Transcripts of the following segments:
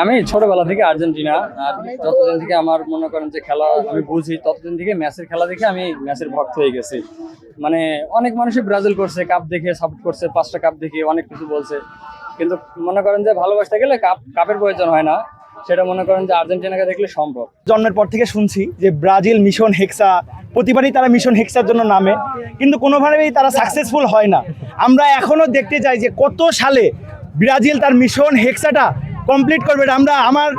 আমি ছোটবেলা থেকে আর্জেন্টিনা। আর যতদিন থেকে আমার মনে করেন যে খেলা আমি বুঝি, ততদিন থেকে ম্যাচের খেলা দেখে আমি ম্যাচের ভক্ত হয়ে গেছি। মানে অনেক মানুষই ব্রাজিল করছে, কাপ দেখে সাপোর্ট করছে, 5টা কাপ দেখে অনেক কিছু বলছে, কিন্তু মনে করেন যে ভালোবাসতে গেলে কাপের প্রয়োজন হয় না, সেটা মনে করেন যে আর্জেন্টিনাকে দেখলে সম্ভব। জন্মের পর থেকে শুনছি যে ব্রাজিল মিশন হেক্সা, প্রতিবারই তারা মিশন হেক্সার জন্য নামে, কিন্তু কোনোভাবেই তারা সাকসেসফুল হয় না। আমরা এখনো দেখতে চাই যে কত সালে ব্রাজিল তার মিশন হেক্সাটা কমপ্লিট করবে। আমার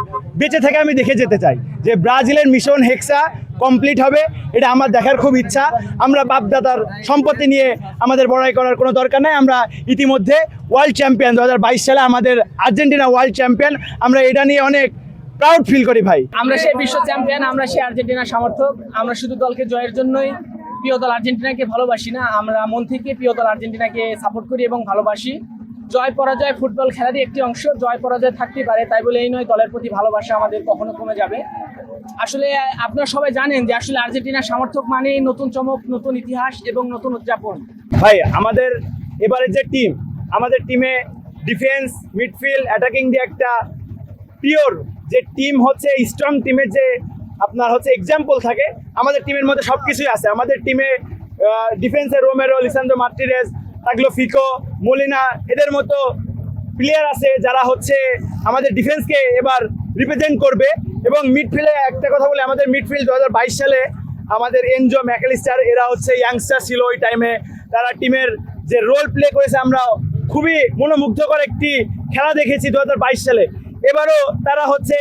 বেঁচে থেকে আমি দেখে যেতে চাই যে ব্রাজিলের মিশন হেক্সা কমপ্লিট হবে, এটা আমার দেখার খুব ইচ্ছা। আমরা বাপদাদার সম্পত্তি নিয়ে আমাদের বড়াই করার কোনো দরকার নাই। আমরা ইতিমধ্যে ওয়ার্ল্ড চ্যাম্পিয়ন, 2022 সালে আমাদের আর্জেন্টিনা ওয়ার্ল্ড চ্যাম্পিয়ন। আমরা এটা নিয়ে অনেক প্রাউড ফিল করি ভাই। আমরা সেই বিশ্ব চ্যাম্পিয়ন, আমরা সেই আর্জেন্টিনার সমর্থক। আমরা শুধু দলকে জয়ের জন্যই প্রিয় দল আর্জেন্টিনাকে ভালোবাসি না, আমরা মন থেকে প্রিয় দল আর্জেন্টিনাকে সাপোর্ট করি এবং ভালোবাসি। জয় পরাজয় ফুটবল খেলারই একটি অংশ, জয় পরাজয় থাকতেই পারে, তাই বলে এই নয় দলের প্রতি ভালোবাসা আমাদের কখনো কমে যাবে। আসলে আপনারা সবাই জানেন যে আসলে আর্জেন্টিনার সমর্থক মানে নতুন চমক, নতুন ইতিহাস এবং নতুন উদযাপন। ভাই আমাদের এবারে যে টিম, আমাদের টিমে ডিফেন্স, মিডফিল্ড, অ্যাটাকিং দিয়ে একটা পিওর যে টিম হচ্ছে, স্ট্রং টিমের যে আপনার হচ্ছে এক্সাম্পল থাকে, আমাদের টিমের মধ্যে সব কিছুই আছে। আমাদের টিমে ডিফেন্সে রোমেরো, লিসান্দ্রো মার্টিনেজ, তাগলোফিকো, মোলিনা, এদের মতো প্লেয়ার আছে যারা হচ্ছে আমাদের ডিফেন্সকে এবার রিপ্রেজেন্ট করবে। এবং মিডফিল্ডে একটা কথা বলি, আমাদের মিডফিল্ড 2022 সালে আমাদের এনজো, ম্যাকঅ্যালিস্টার, এরা হচ্ছে ইয়াংস্টার ছিল ওই টাইমে। তারা টিমের যে রোল প্লে করেছে, আমরা খুবই মনোমুগ্ধকর একটি খেলা দেখেছি 2022 সালে। এবারও তারা হচ্ছে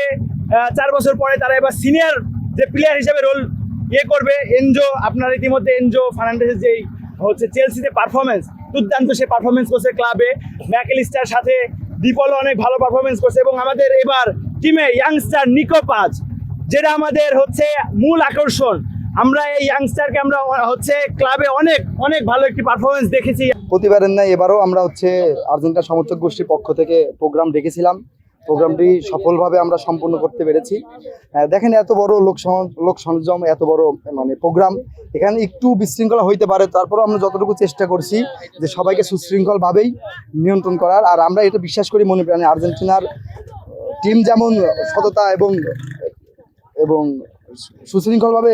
4 বছর পরে তারা এবার সিনিয়র যে প্লেয়ার হিসেবে রোল করবে। এনজো, আপনার ইতিমধ্যে এনজো ফার্নান্ডেজের যেই হচ্ছে চেলসিতে পারফরমেন্স, দুর্দান্ত সে পারফরমেন্স করছে ক্লাবে। ম্যাকঅ্যালিস্টার সাথে ডিপলও অনেক ভালো পারফরমেন্স করছে। এবং আমাদের এবার টিমে ইয়াংস্টার নিকো পাজ, যেটা আমাদের হচ্ছে মূল আকর্ষণ। আমরা এই ইয়াংস্টারকে আমরা হচ্ছে ক্লাবে অনেক অনেক ভালো একটি পারফরমেন্স দেখেছি। প্রতিবারের ন্যায় এবারও আমরা হচ্ছে আর্জেন্টিনা সমর্থক গোষ্ঠীর পক্ষ থেকে প্রোগ্রাম ডেকেছিলাম। প্রোগ্রামটি সফলভাবে আমরা সম্পূর্ণ করতে পেরেছি। দেখেন, এত বড় লোক সরঞ্জাম, এত বড় মানে প্রোগ্রাম, এখানে একটু বিশৃঙ্খলা হইতে পারে, তারপরেও আমরা যতটুকু চেষ্টা করছি যে সবাইকে সুশৃঙ্খলভাবেই নিয়ন্ত্রণ করার। আর আমরা এটা বিশ্বাস করি মনে প্রাণে, আর্জেন্টিনার টিম যেমন সততা এবং সুশৃঙ্খলভাবে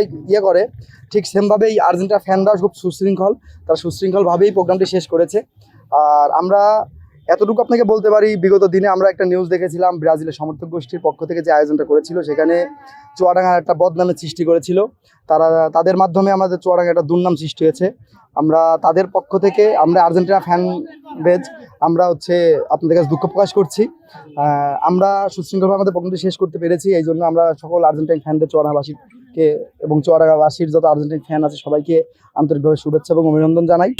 করে, ঠিক সেমভাবেই আর্জেন্টিনা ফ্যানরাও খুব সুশৃঙ্খল, তারা সুশৃঙ্খলভাবেই প্রোগ্রামটি শেষ করেছে। আর আমরা এতটুকু আপনাকে বলতে পারি, বিগত দিনে আমরা একটা নিউজ দেখেছিলাম, ব্রাজিলের সমর্থক গোষ্ঠীর পক্ষ থেকে যে আয়োজনটা করেছিল, সেখানে চুয়াডাঙ্গার একটা বদনামের সৃষ্টি করেছিল। তাদের মাধ্যমে আমাদের চুয়াডাঙ্গা একটা দুর্নাম সৃষ্টি হয়েছে। আমরা তাদের পক্ষ থেকে, আমরা আর্জেন্টিনা ফ্যান বেজ, আমরা হচ্ছে আপনাদের কাছে দুঃখ প্রকাশ করছি। আমরা সুশৃঙ্খলভাবে আমাদের প্রোগ্রামটি শেষ করতে পেরেছি, এই জন্য আমরা সকল আর্জেন্টাইন ফ্যানদের, চুয়াডাঙ্গাবাসীকে এবং চুয়াডাঙ্গাবাসীর যত আর্জেন্টাইন ফ্যান আছে সবাইকে আন্তরিকভাবে শুভেচ্ছা এবং অভিনন্দন জানাই।